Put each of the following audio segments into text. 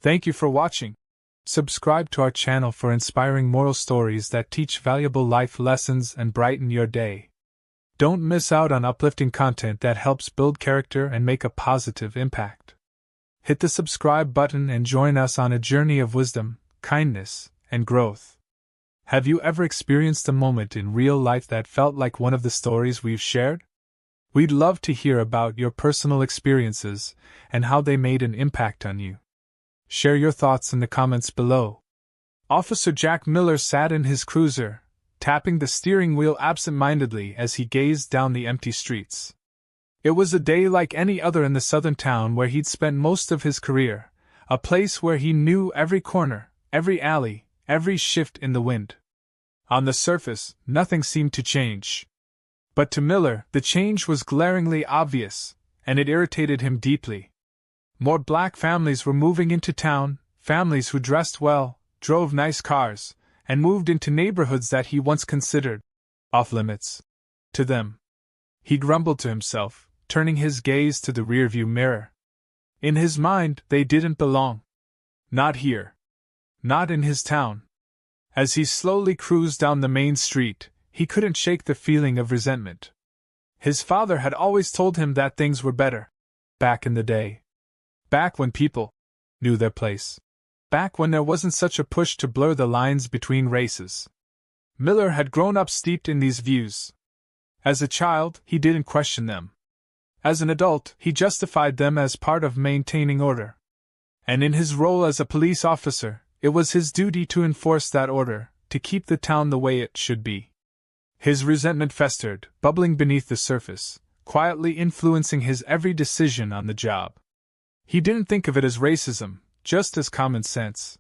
Thank you for watching. Subscribe to our channel for inspiring moral stories that teach valuable life lessons and brighten your day. Don't miss out on uplifting content that helps build character and make a positive impact. Hit the subscribe button and join us on a journey of wisdom, kindness, and growth. Have you ever experienced a moment in real life that felt like one of the stories we've shared? We'd love to hear about your personal experiences and how they made an impact on you. Share your thoughts in the comments below. Officer Jack Miller sat in his cruiser, tapping the steering wheel absent-mindedly as he gazed down the empty streets. It was a day like any other in the southern town where he'd spent most of his career, a place where he knew every corner, every alley, every shift in the wind. On the surface, nothing seemed to change. But to Miller, the change was glaringly obvious, and it irritated him deeply. More black families were moving into town, families who dressed well, drove nice cars, and moved into neighborhoods that he once considered off-limits to them. He grumbled to himself, turning his gaze to the rearview mirror. In his mind, they didn't belong. Not here. Not in his town. As he slowly cruised down the main street, he couldn't shake the feeling of resentment. His father had always told him that things were better. Back in the day. Back when people knew their place. Back when there wasn't such a push to blur the lines between races. Miller had grown up steeped in these views. As a child, he didn't question them. As an adult, he justified them as part of maintaining order. And in his role as a police officer, it was his duty to enforce that order, to keep the town the way it should be. His resentment festered, bubbling beneath the surface, quietly influencing his every decision on the job. He didn't think of it as racism, just as common sense.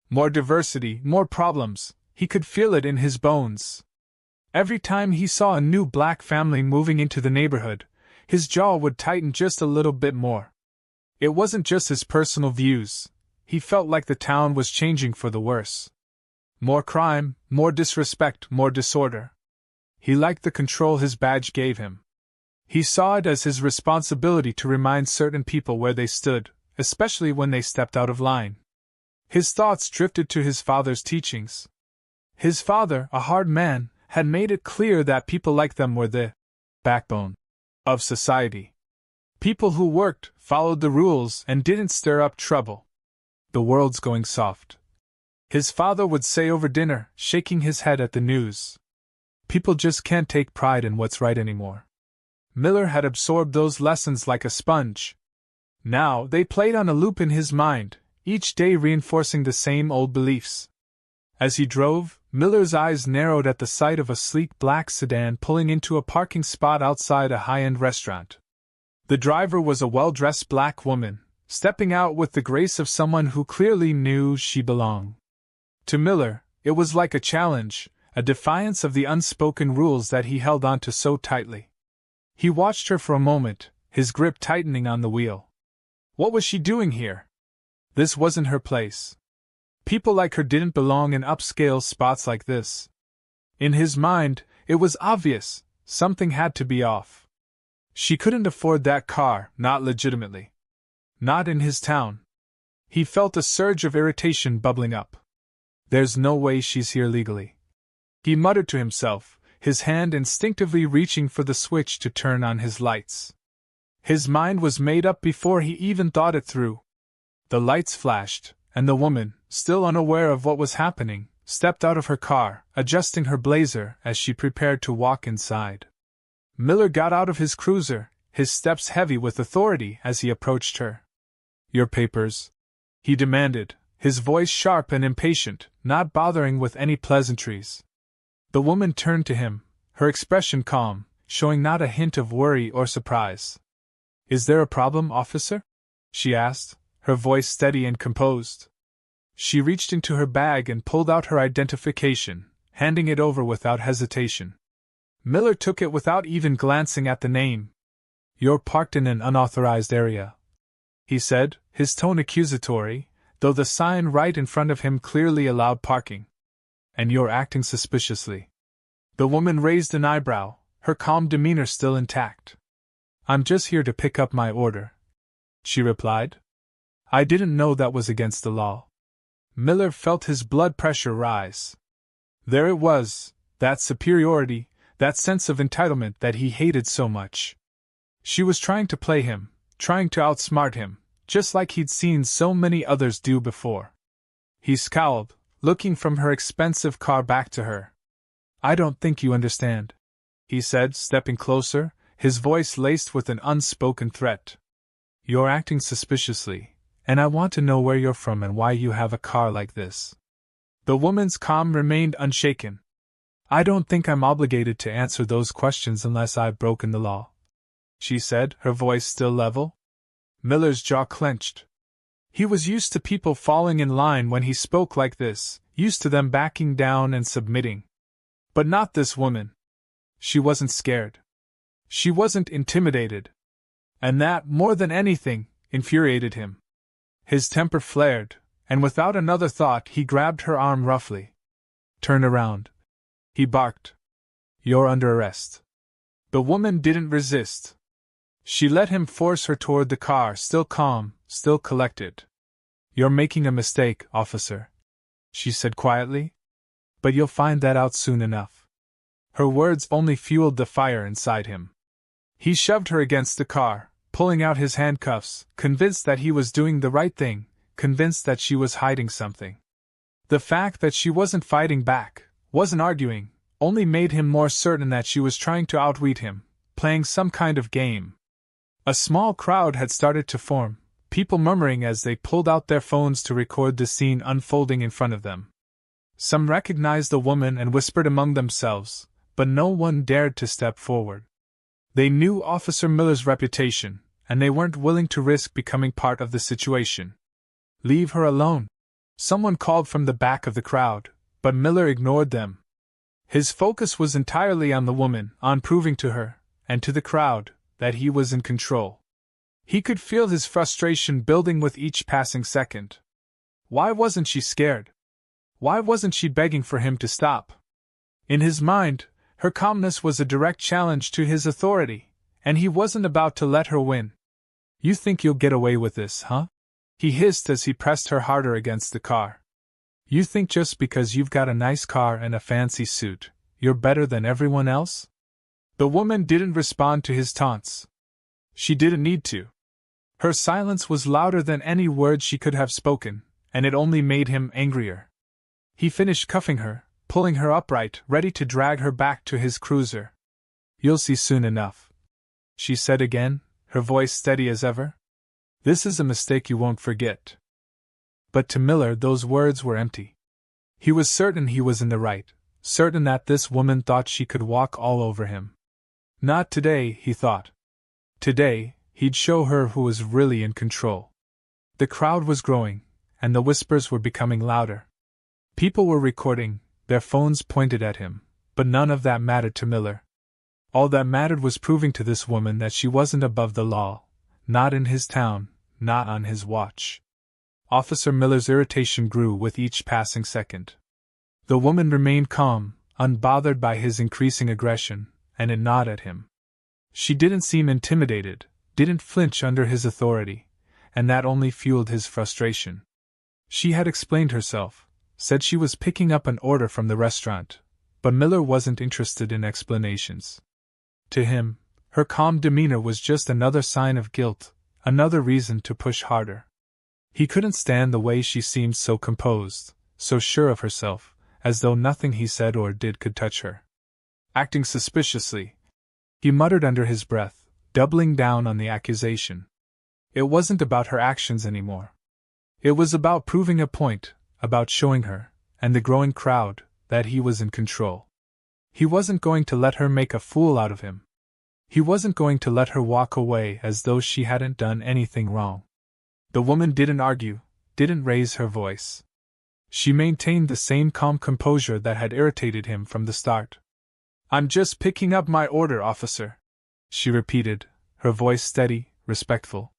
More diversity, more problems, he could feel it in his bones. Every time he saw a new black family moving into the neighborhood, his jaw would tighten just a little bit more. It wasn't just his personal views, he felt like the town was changing for the worse. More crime, more disrespect, more disorder. He liked the control his badge gave him. He saw it as his responsibility to remind certain people where they stood, especially when they stepped out of line. His thoughts drifted to his father's teachings. His father, a hard man, had made it clear that people like them were the backbone of society. People who worked, followed the rules, and didn't stir up trouble. The world's going soft. His father would say over dinner, shaking his head at the news. People just can't take pride in what's right anymore. Miller had absorbed those lessons like a sponge. Now they played on a loop in his mind, each day reinforcing the same old beliefs. As he drove, Miller's eyes narrowed at the sight of a sleek black sedan pulling into a parking spot outside a high-end restaurant. The driver was a well-dressed black woman, stepping out with the grace of someone who clearly knew she belonged. To Miller, it was like a challenge, a defiance of the unspoken rules that he held onto so tightly. He watched her for a moment, his grip tightening on the wheel. What was she doing here? This wasn't her place. People like her didn't belong in upscale spots like this. In his mind, it was obvious, something had to be off. She couldn't afford that car, not legitimately. Not in his town. He felt a surge of irritation bubbling up. There's no way she's here legally. He muttered to himself, his hand instinctively reaching for the switch to turn on his lights. His mind was made up before he even thought it through. The lights flashed, and the woman, still unaware of what was happening, stepped out of her car, adjusting her blazer as she prepared to walk inside. Miller got out of his cruiser, his steps heavy with authority as he approached her. "Your papers?" he demanded, his voice sharp and impatient, not bothering with any pleasantries. The woman turned to him, her expression calm, showing not a hint of worry or surprise. "Is there a problem, officer?" she asked, her voice steady and composed. She reached into her bag and pulled out her identification, handing it over without hesitation. Miller took it without even glancing at the name. "You're parked in an unauthorized area," he said, his tone accusatory, though the sign right in front of him clearly allowed parking. "And you're acting suspiciously." The woman raised an eyebrow, her calm demeanor still intact. "I'm just here to pick up my order," she replied. I didn't know that was against the law. Miller felt his blood pressure rise. There it was, that superiority, that sense of entitlement that he hated so much. She was trying to play him, trying to outsmart him, just like he'd seen so many others do before. He scowled, looking from her expensive car back to her. I don't think you understand, he said, stepping closer, his voice laced with an unspoken threat. You're acting suspiciously, and I want to know where you're from and why you have a car like this. The woman's calm remained unshaken. I don't think I'm obligated to answer those questions unless I've broken the law, she said, her voice still level. Miller's jaw clenched. He was used to people falling in line when he spoke like this, used to them backing down and submitting. But not this woman. She wasn't scared. She wasn't intimidated. And that, more than anything, infuriated him. His temper flared, and without another thought he grabbed her arm roughly. Turn around, he barked. You're under arrest. The woman didn't resist. She let him force her toward the car, still calm, still collected. You're making a mistake, officer, she said quietly. But you'll find that out soon enough. Her words only fueled the fire inside him. He shoved her against the car, pulling out his handcuffs, convinced that he was doing the right thing, convinced that she was hiding something. The fact that she wasn't fighting back, wasn't arguing, only made him more certain that she was trying to outwit him, playing some kind of game. A small crowd had started to form, people murmuring as they pulled out their phones to record the scene unfolding in front of them. Some recognized the woman and whispered among themselves, but no one dared to step forward. They knew Officer Miller's reputation, and they weren't willing to risk becoming part of the situation. Leave her alone, someone called from the back of the crowd, but Miller ignored them. His focus was entirely on the woman, on proving to her, and to the crowd, that he was in control. He could feel his frustration building with each passing second. Why wasn't she scared? Why wasn't she begging for him to stop? In his mind, her calmness was a direct challenge to his authority, and he wasn't about to let her win. You think you'll get away with this, huh? He hissed as he pressed her harder against the car. You think just because you've got a nice car and a fancy suit, you're better than everyone else? The woman didn't respond to his taunts. She didn't need to. Her silence was louder than any words she could have spoken, and it only made him angrier. He finished cuffing her, pulling her upright, ready to drag her back to his cruiser. You'll see soon enough, she said again, her voice steady as ever. This is a mistake you won't forget. But to Miller those words were empty. He was certain he was in the right, certain that this woman thought she could walk all over him. Not today, he thought. Today, he'd show her who was really in control. The crowd was growing, and the whispers were becoming louder. People were recording, their phones pointed at him, but none of that mattered to Miller. All that mattered was proving to this woman that she wasn't above the law, not in his town, not on his watch. Officer Miller's irritation grew with each passing second. The woman remained calm, unbothered by his increasing aggression, and it gnawed at him. She didn't seem intimidated, didn't flinch under his authority, and that only fueled his frustration. She had explained herself, said she was picking up an order from the restaurant, but Miller wasn't interested in explanations. To him, her calm demeanor was just another sign of guilt, another reason to push harder. He couldn't stand the way she seemed so composed, so sure of herself, as though nothing he said or did could touch her. Acting suspiciously, he muttered under his breath, doubling down on the accusation. It wasn't about her actions anymore. It was about proving a point, about showing her, and the growing crowd, that he was in control. He wasn't going to let her make a fool out of him. He wasn't going to let her walk away as though she hadn't done anything wrong. The woman didn't argue, didn't raise her voice. She maintained the same calm composure that had irritated him from the start. I'm just picking up my order, officer, she repeated, her voice steady, respectful.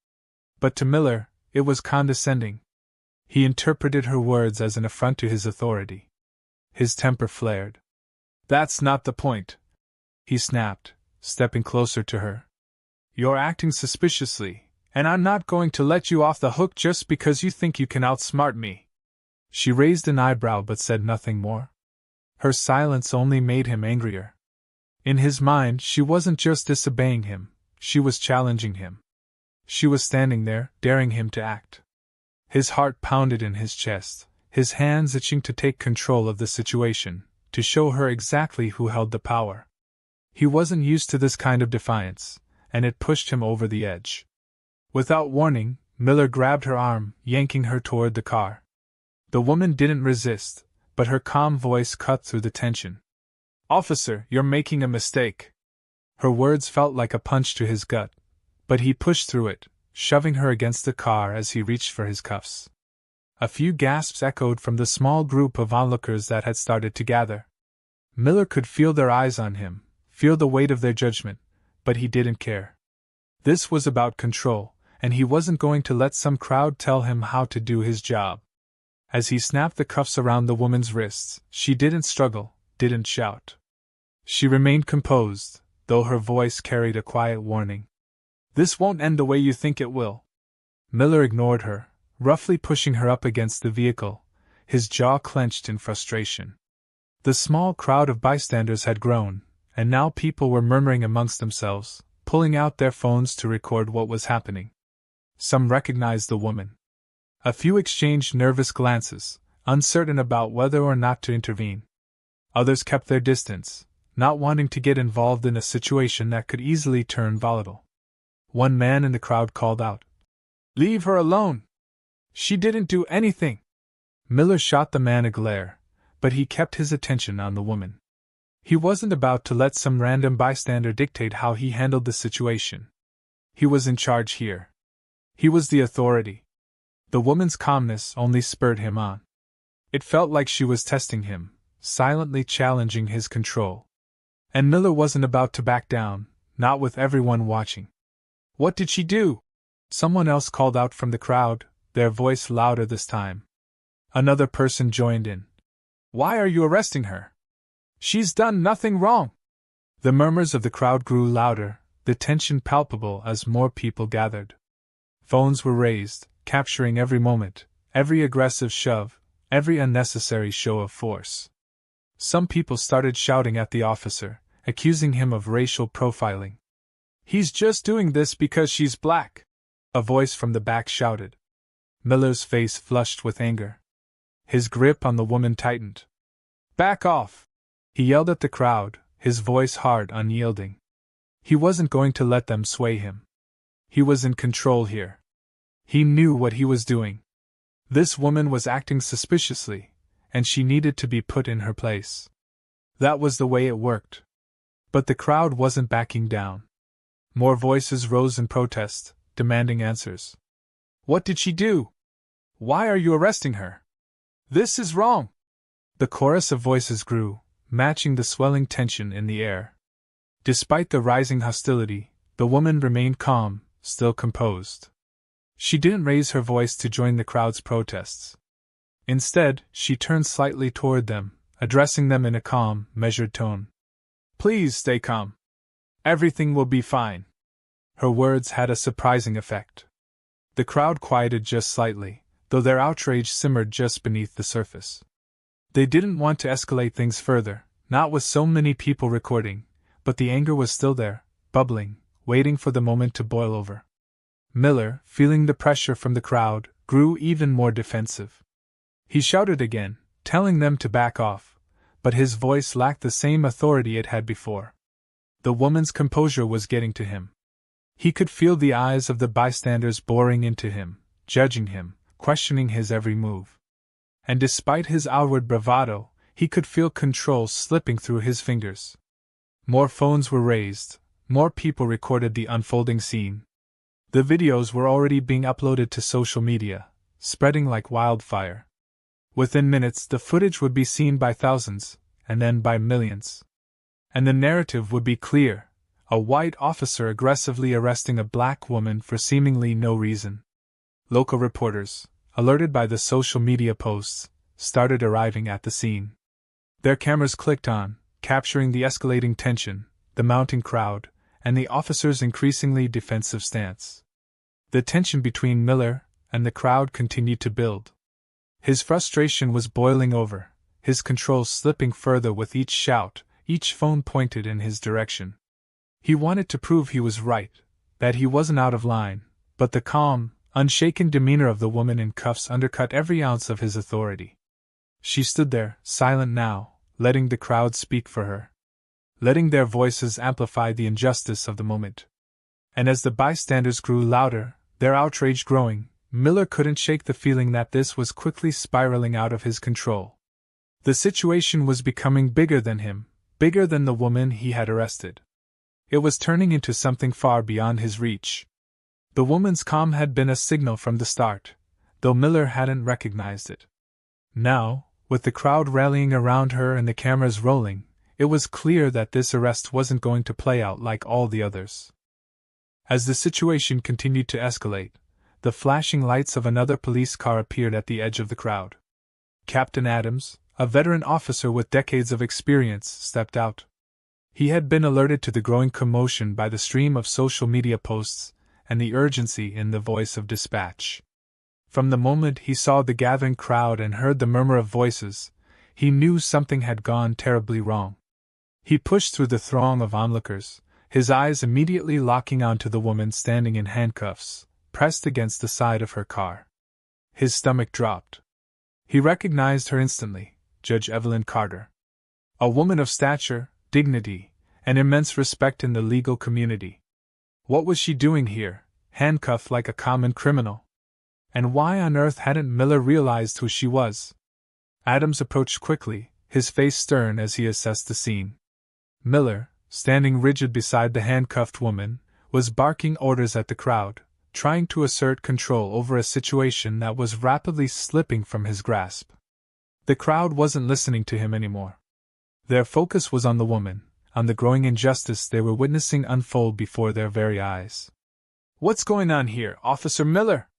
But to Miller, it was condescending. He interpreted her words as an affront to his authority. His temper flared. That's not the point, he snapped, stepping closer to her. You're acting suspiciously, And I'm not going to let you off the hook just because you think you can outsmart me. She raised an eyebrow but said nothing more. Her silence only made him angrier. In his mind, she wasn't just disobeying him, she was challenging him. She was standing there, daring him to act. His heart pounded in his chest, his hands itching to take control of the situation, to show her exactly who held the power. He wasn't used to this kind of defiance, and it pushed him over the edge. Without warning, Miller grabbed her arm, yanking her toward the car. The woman didn't resist, but her calm voice cut through the tension. "Officer, you're making a mistake." Her words felt like a punch to his gut, but he pushed through it, shoving her against the car as he reached for his cuffs. A few gasps echoed from the small group of onlookers that had started to gather. Miller could feel their eyes on him, feel the weight of their judgment, but he didn't care. This was about control, and he wasn't going to let some crowd tell him how to do his job. As he snapped the cuffs around the woman's wrists, she didn't struggle, didn't shout. She remained composed, though her voice carried a quiet warning. "This won't end the way you think it will." Miller ignored her, roughly pushing her up against the vehicle, his jaw clenched in frustration. The small crowd of bystanders had grown, and now people were murmuring amongst themselves, pulling out their phones to record what was happening. Some recognized the woman. A few exchanged nervous glances, uncertain about whether or not to intervene. Others kept their distance, not wanting to get involved in a situation that could easily turn volatile. One man in the crowd called out, "Leave her alone! She didn't do anything!" Miller shot the man a glare, but he kept his attention on the woman. He wasn't about to let some random bystander dictate how he handled the situation. He was in charge here. He was the authority. The woman's calmness only spurred him on. It felt like she was testing him, silently challenging his control. And Miller wasn't about to back down, not with everyone watching. "What did she do?" Someone else called out from the crowd, their voice louder this time. Another person joined in. "Why are you arresting her? She's done nothing wrong." The murmurs of the crowd grew louder, the tension palpable as more people gathered. Phones were raised, capturing every moment, every aggressive shove, every unnecessary show of force. Some people started shouting at the officer, accusing him of racial profiling. "He's just doing this because she's black," a voice from the back shouted. Miller's face flushed with anger. His grip on the woman tightened. "Back off!" he yelled at the crowd, his voice hard, unyielding. He wasn't going to let them sway him. He was in control here. He knew what he was doing. This woman was acting suspiciously, and she needed to be put in her place. That was the way it worked. But the crowd wasn't backing down. More voices rose in protest, demanding answers. "What did she do? Why are you arresting her? This is wrong!" The chorus of voices grew, matching the swelling tension in the air. Despite the rising hostility, the woman remained calm, still composed. She didn't raise her voice to join the crowd's protests. Instead, she turned slightly toward them, addressing them in a calm, measured tone. "Please stay calm. Everything will be fine." Her words had a surprising effect. The crowd quieted just slightly, though their outrage simmered just beneath the surface. They didn't want to escalate things further, not with so many people recording, but the anger was still there, bubbling, waiting for the moment to boil over. Miller, feeling the pressure from the crowd, grew even more defensive. He shouted again, telling them to back off, but his voice lacked the same authority it had before. The woman's composure was getting to him. He could feel the eyes of the bystanders boring into him, judging him, questioning his every move. And despite his outward bravado, he could feel control slipping through his fingers. More phones were raised, more people recorded the unfolding scene. The videos were already being uploaded to social media, spreading like wildfire. Within minutes, the footage would be seen by thousands, and then by millions. And the narrative would be clear: a white officer aggressively arresting a black woman for seemingly no reason. Local reporters, alerted by the social media posts, started arriving at the scene. Their cameras clicked on, capturing the escalating tension, the mounting crowd, and the officer's increasingly defensive stance. The tension between Miller and the crowd continued to build. His frustration was boiling over, his control slipping further with each shout, each phone pointed in his direction. He wanted to prove he was right, that he wasn't out of line, but the calm, unshaken demeanor of the woman in cuffs undercut every ounce of his authority. She stood there, silent now, letting the crowd speak for her, letting their voices amplify the injustice of the moment. And as the bystanders grew louder, their outrage growing, Miller couldn't shake the feeling that this was quickly spiraling out of his control. The situation was becoming bigger than him, bigger than the woman he had arrested. It was turning into something far beyond his reach. The woman's calm had been a signal from the start, though Miller hadn't recognized it. Now, with the crowd rallying around her and the cameras rolling, it was clear that this arrest wasn't going to play out like all the others. As the situation continued to escalate, the flashing lights of another police car appeared at the edge of the crowd. Captain Adams, a veteran officer with decades of experience, stepped out. He had been alerted to the growing commotion by the stream of social media posts and the urgency in the voice of dispatch. From the moment he saw the gathering crowd and heard the murmur of voices, he knew something had gone terribly wrong. He pushed through the throng of onlookers, his eyes immediately locking onto the woman standing in handcuffs, pressed against the side of her car. His stomach dropped. He recognized her instantly, Judge Evelyn Carter. A woman of stature, dignity, and immense respect in the legal community. What was she doing here, handcuffed like a common criminal? And why on earth hadn't Miller realized who she was? Adams approached quickly, his face stern as he assessed the scene. Miller, standing rigid beside the handcuffed woman, was barking orders at the crowd, trying to assert control over a situation that was rapidly slipping from his grasp. The crowd wasn't listening to him anymore. Their focus was on the woman, on the growing injustice they were witnessing unfold before their very eyes. "What's going on here, Officer Miller?"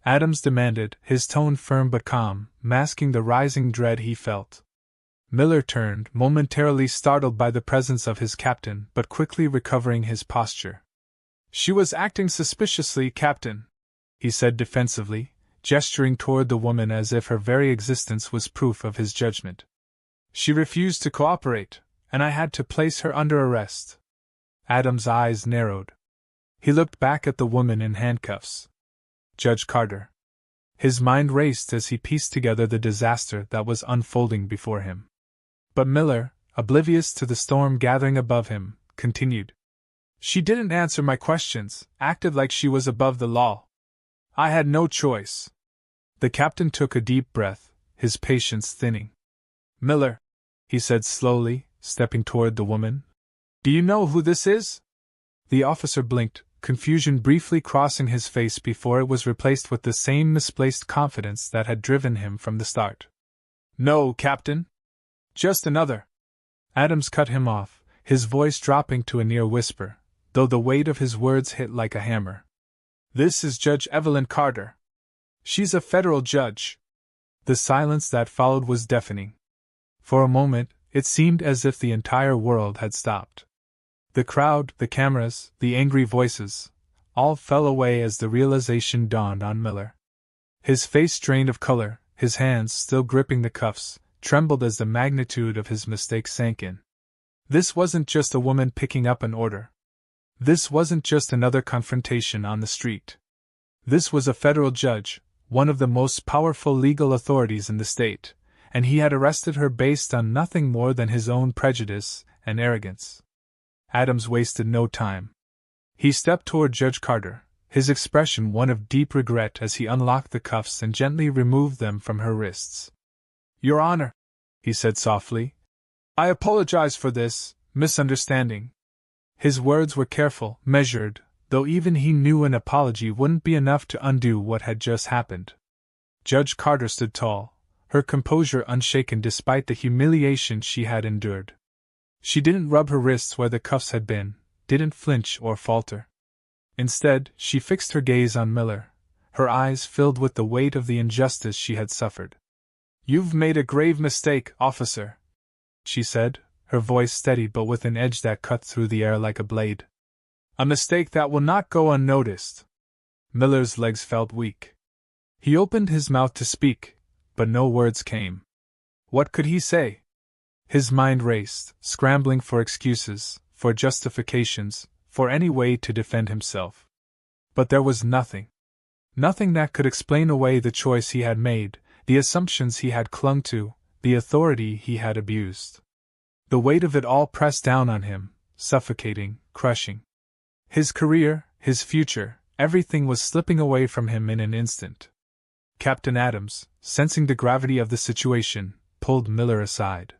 Adams demanded, his tone firm but calm, masking the rising dread he felt. Miller turned, momentarily startled by the presence of his captain, but quickly recovering his posture. "She was acting suspiciously, Captain," he said defensively, gesturing toward the woman as if her very existence was proof of his judgment. "She refused to cooperate, and I had to place her under arrest." Adams' eyes narrowed. He looked back at the woman in handcuffs. Judge Carter. His mind raced as he pieced together the disaster that was unfolding before him. But Miller, oblivious to the storm gathering above him, continued. "She didn't answer my questions, acted like she was above the law. I had no choice." The captain took a deep breath, his patience thinning. "Miller," he said slowly, stepping toward the woman, "do you know who this is?" The officer blinked, confusion briefly crossing his face before it was replaced with the same misplaced confidence that had driven him from the start. "No, Captain. Just another." Adams cut him off, his voice dropping to a near whisper, though the weight of his words hit like a hammer. "This is Judge Evelyn Carter. She's a federal judge." The silence that followed was deafening. For a moment, it seemed as if the entire world had stopped. The crowd, the cameras, the angry voices, all fell away as the realization dawned on Miller. His face drained of color, his hands, still gripping the cuffs, trembled as the magnitude of his mistake sank in. This wasn't just a woman picking up an order. This wasn't just another confrontation on the street. This was a federal judge, one of the most powerful legal authorities in the state, and he had arrested her based on nothing more than his own prejudice and arrogance. Adams wasted no time. He stepped toward Judge Carter, his expression one of deep regret as he unlocked the cuffs and gently removed them from her wrists. "Your Honor," he said softly, "I apologize for this misunderstanding." His words were careful, measured, though even he knew an apology wouldn't be enough to undo what had just happened. Judge Carter stood tall, her composure unshaken despite the humiliation she had endured. She didn't rub her wrists where the cuffs had been, didn't flinch or falter. Instead, she fixed her gaze on Miller, her eyes filled with the weight of the injustice she had suffered. "You've made a grave mistake, officer," she said, her voice steady but with an edge that cut through the air like a blade. "A mistake that will not go unnoticed." Miller's legs felt weak. He opened his mouth to speak, but no words came. What could he say? His mind raced, scrambling for excuses, for justifications, for any way to defend himself. But there was nothing. Nothing that could explain away the choice he had made, the assumptions he had clung to, the authority he had abused. The weight of it all pressed down on him, suffocating, crushing. His career, his future, everything was slipping away from him in an instant. Captain Adams, sensing the gravity of the situation, pulled Miller aside.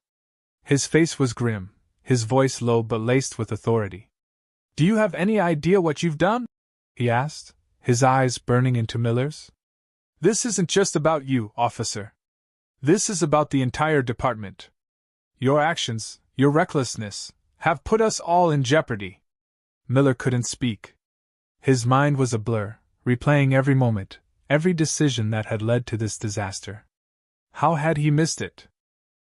His face was grim, his voice low but laced with authority. "Do you have any idea what you've done?" he asked, his eyes burning into Miller's. "This isn't just about you, officer. This is about the entire department. Your actions, your recklessness, have put us all in jeopardy." Miller couldn't speak. His mind was a blur, replaying every moment, every decision that had led to this disaster. How had he missed it?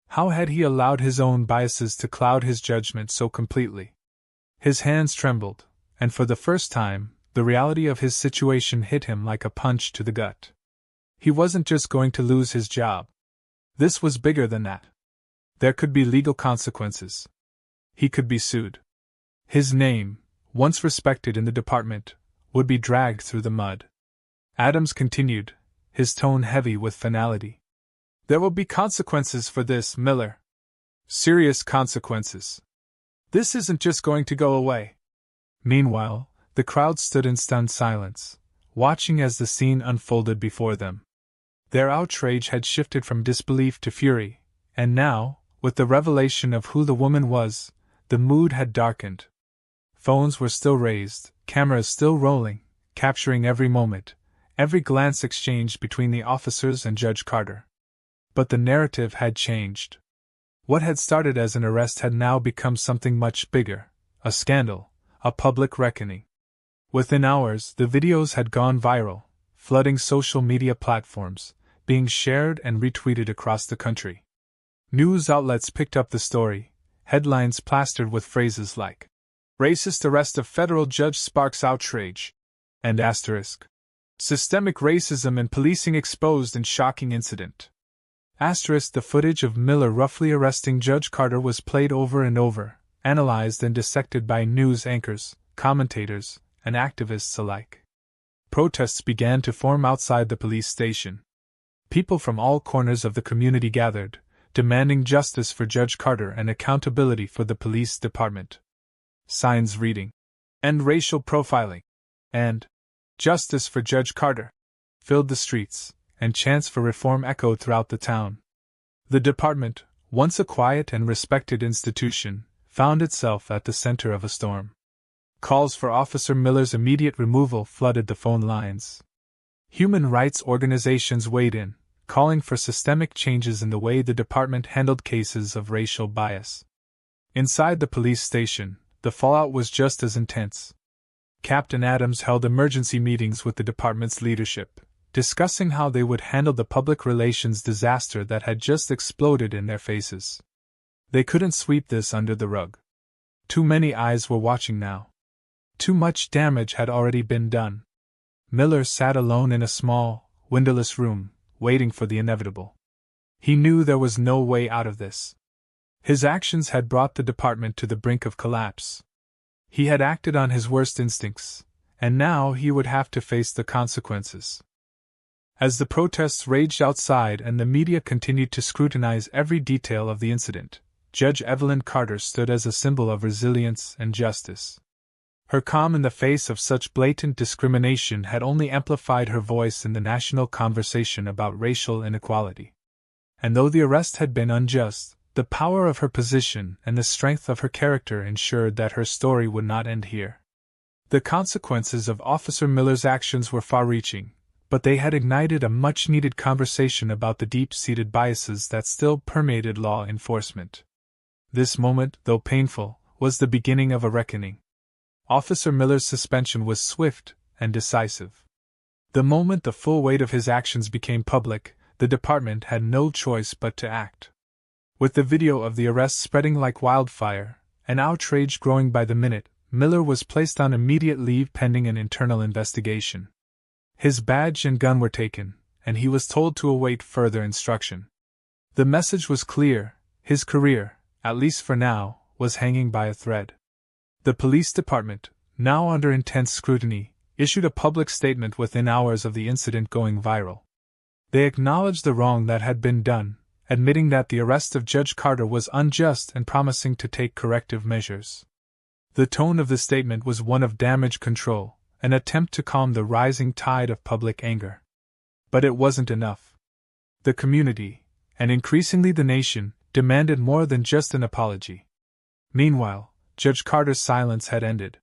How had he allowed his own biases to cloud his judgment so completely? His hands trembled, and for the first time, the reality of his situation hit him like a punch to the gut. He wasn't just going to lose his job. This was bigger than that. There could be legal consequences. He could be sued. His name, once respected in the department, would be dragged through the mud. Adams continued, his tone heavy with finality. "There will be consequences for this, Miller. Serious consequences. This isn't just going to go away." Meanwhile, the crowd stood in stunned silence, watching as the scene unfolded before them. Their outrage had shifted from disbelief to fury, and now, with the revelation of who the woman was, the mood had darkened. Phones were still raised, cameras still rolling, capturing every moment, every glance exchanged between the officers and Judge Carter. But the narrative had changed. What had started as an arrest had now become something much bigger, a scandal, a public reckoning. Within hours, the videos had gone viral, flooding social media platforms, being shared and retweeted across the country. News outlets picked up the story, headlines plastered with phrases like, "Racist arrest of federal judge sparks outrage," and asterisk, "Systemic racism in policing exposed in shocking incident." Asterisk, the footage of Miller roughly arresting Judge Carter was played over and over, analyzed and dissected by news anchors, commentators, and activists alike. Protests began to form outside the police station. People from all corners of the community gathered, demanding justice for Judge Carter and accountability for the police department. Signs reading, "End racial profiling," and "Justice for Judge Carter," filled the streets, and chants for reform echoed throughout the town. The department, once a quiet and respected institution, found itself at the center of a storm. Calls for Officer Miller's immediate removal flooded the phone lines. Human rights organizations weighed in, calling for systemic changes in the way the department handled cases of racial bias. Inside the police station, the fallout was just as intense. Captain Adams held emergency meetings with the department's leadership, discussing how they would handle the public relations disaster that had just exploded in their faces. They couldn't sweep this under the rug. Too many eyes were watching now. Too much damage had already been done. Miller sat alone in a small, windowless room, waiting for the inevitable. He knew there was no way out of this. His actions had brought the department to the brink of collapse. He had acted on his worst instincts, and now he would have to face the consequences. As the protests raged outside and the media continued to scrutinize every detail of the incident, Judge Evelyn Carter stood as a symbol of resilience and justice. Her calm in the face of such blatant discrimination had only amplified her voice in the national conversation about racial inequality. And though the arrest had been unjust, the power of her position and the strength of her character ensured that her story would not end here. The consequences of Officer Miller's actions were far-reaching, but they had ignited a much-needed conversation about the deep-seated biases that still permeated law enforcement. This moment, though painful, was the beginning of a reckoning. Officer Miller's suspension was swift and decisive. The moment the full weight of his actions became public, the department had no choice but to act. With the video of the arrest spreading like wildfire, and outrage growing by the minute, Miller was placed on immediate leave pending an internal investigation. His badge and gun were taken, and he was told to await further instruction. The message was clear: his career, at least for now, was hanging by a thread. The police department, now under intense scrutiny, issued a public statement within hours of the incident going viral. They acknowledged the wrong that had been done, admitting that the arrest of Judge Carter was unjust and promising to take corrective measures. The tone of the statement was one of damage control, an attempt to calm the rising tide of public anger. But it wasn't enough. The community, and increasingly the nation, demanded more than just an apology. Meanwhile, Judge Carter's silence had ended.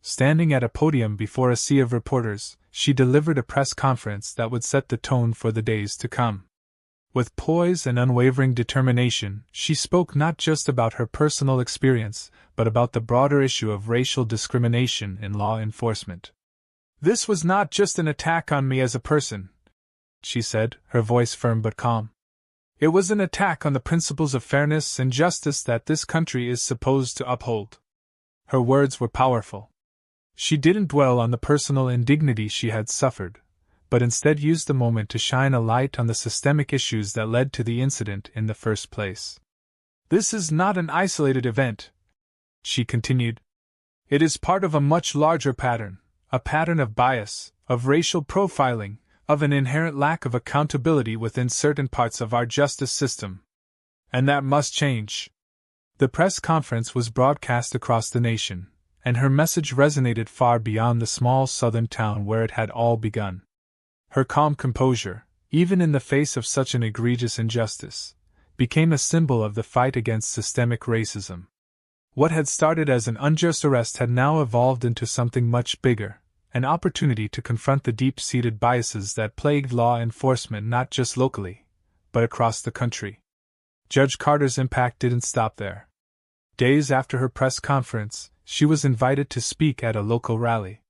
Standing at a podium before a sea of reporters, she delivered a press conference that would set the tone for the days to come. With poise and unwavering determination, she spoke not just about her personal experience, but about the broader issue of racial discrimination in law enforcement. "This was not just an attack on me as a person," she said, her voice firm but calm. "It was an attack on the principles of fairness and justice that this country is supposed to uphold." Her words were powerful. She didn't dwell on the personal indignity she had suffered, but instead used the moment to shine a light on the systemic issues that led to the incident in the first place. "This is not an isolated event," she continued. "It is part of a much larger pattern, a pattern of bias, of racial profiling, of an inherent lack of accountability within certain parts of our justice system. And that must change." The press conference was broadcast across the nation, and her message resonated far beyond the small southern town where it had all begun. Her calm composure, even in the face of such an egregious injustice, became a symbol of the fight against systemic racism. What had started as an unjust arrest had now evolved into something much bigger, an opportunity to confront the deep-seated biases that plagued law enforcement not just locally, but across the country. Judge Carter's impact didn't stop there. Days after her press conference, she was invited to speak at a local rally.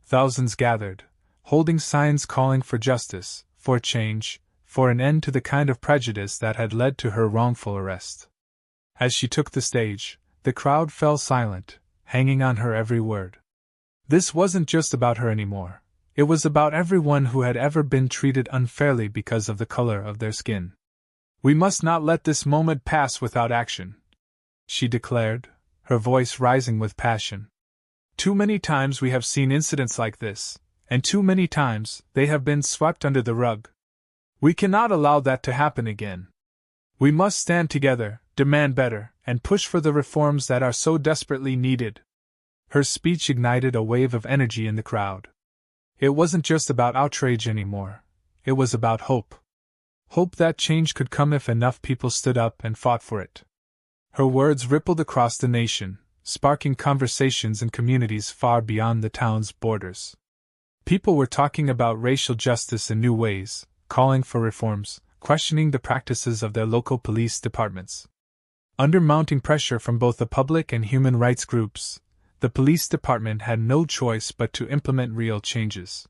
Thousands gathered, holding signs calling for justice, for change, for an end to the kind of prejudice that had led to her wrongful arrest. As she took the stage, the crowd fell silent, hanging on her every word. This wasn't just about her anymore. It was about everyone who had ever been treated unfairly because of the color of their skin. "We must not let this moment pass without action," she declared, her voice rising with passion. "Too many times we have seen incidents like this, and too many times they have been swept under the rug. We cannot allow that to happen again. We must stand together, demand better, and push for the reforms that are so desperately needed." Her speech ignited a wave of energy in the crowd. It wasn't just about outrage anymore. It was about hope. Hope that change could come if enough people stood up and fought for it. Her words rippled across the nation, sparking conversations in communities far beyond the town's borders. People were talking about racial justice in new ways, calling for reforms, questioning the practices of their local police departments. Under mounting pressure from both the public and human rights groups, the police department had no choice but to implement real changes.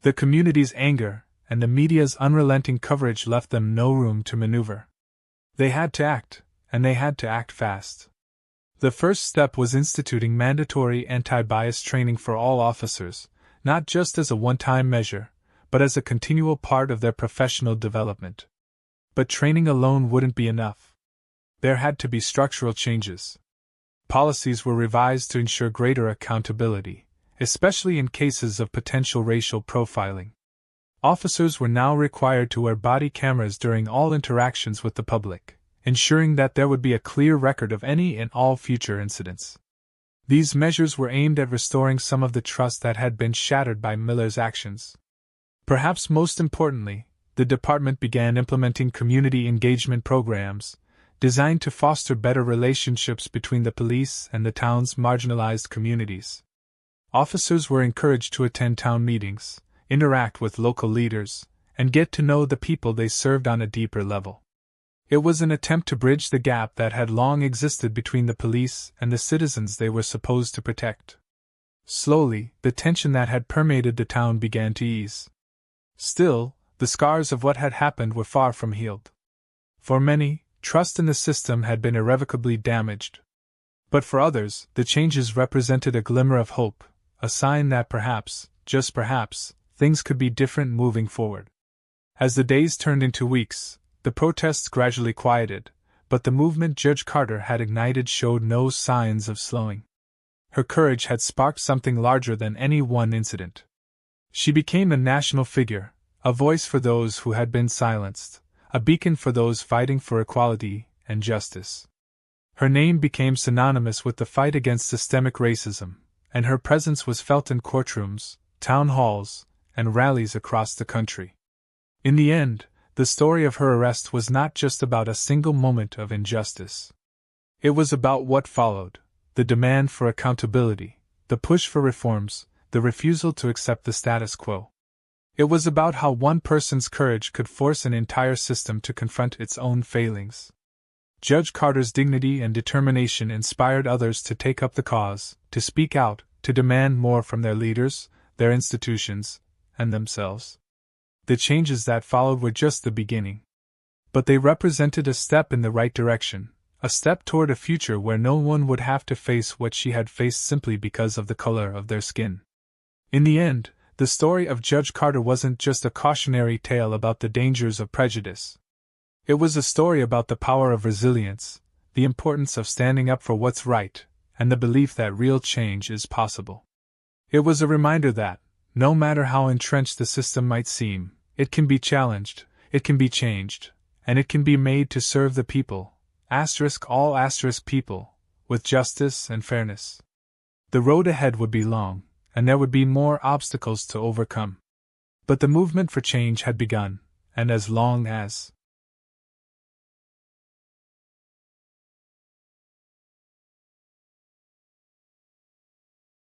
The community's anger and the media's unrelenting coverage left them no room to maneuver. They had to act, and they had to act fast. The first step was instituting mandatory anti-bias training for all officers, not just as a one-time measure, but as a continual part of their professional development. But training alone wouldn't be enough. There had to be structural changes. Policies were revised to ensure greater accountability, especially in cases of potential racial profiling. Officers were now required to wear body cameras during all interactions with the public, ensuring that there would be a clear record of any and all future incidents. These measures were aimed at restoring some of the trust that had been shattered by Miller's actions. Perhaps most importantly, the department began implementing community engagement programs, designed to foster better relationships between the police and the town's marginalized communities. Officers were encouraged to attend town meetings, interact with local leaders, and get to know the people they served on a deeper level. It was an attempt to bridge the gap that had long existed between the police and the citizens they were supposed to protect. Slowly, the tension that had permeated the town began to ease. Still, the scars of what had happened were far from healed. For many, trust in the system had been irrevocably damaged. But for others, the changes represented a glimmer of hope, a sign that perhaps, just perhaps, things could be different moving forward. As the days turned into weeks, the protests gradually quieted, but the movement Judge Carter had ignited showed no signs of slowing. Her courage had sparked something larger than any one incident. She became a national figure, a voice for those who had been silenced, a beacon for those fighting for equality and justice. Her name became synonymous with the fight against systemic racism, and her presence was felt in courtrooms, town halls, and rallies across the country. In the end, the story of her arrest was not just about a single moment of injustice. It was about what followed: the demand for accountability, the push for reforms, the refusal to accept the status quo. It was about how one person's courage could force an entire system to confront its own failings. Judge Carter's dignity and determination inspired others to take up the cause, to speak out, to demand more from their leaders, their institutions, and themselves. The changes that followed were just the beginning. But they represented a step in the right direction, a step toward a future where no one would have to face what she had faced simply because of the color of their skin. In the end, the story of Judge Carter wasn't just a cautionary tale about the dangers of prejudice. It was a story about the power of resilience, the importance of standing up for what's right, and the belief that real change is possible. It was a reminder that, no matter how entrenched the system might seem, it can be challenged, it can be changed, and it can be made to serve the people, all people, with justice and fairness. The road ahead would be long, and there would be more obstacles to overcome. But the movement for change had begun, and as long as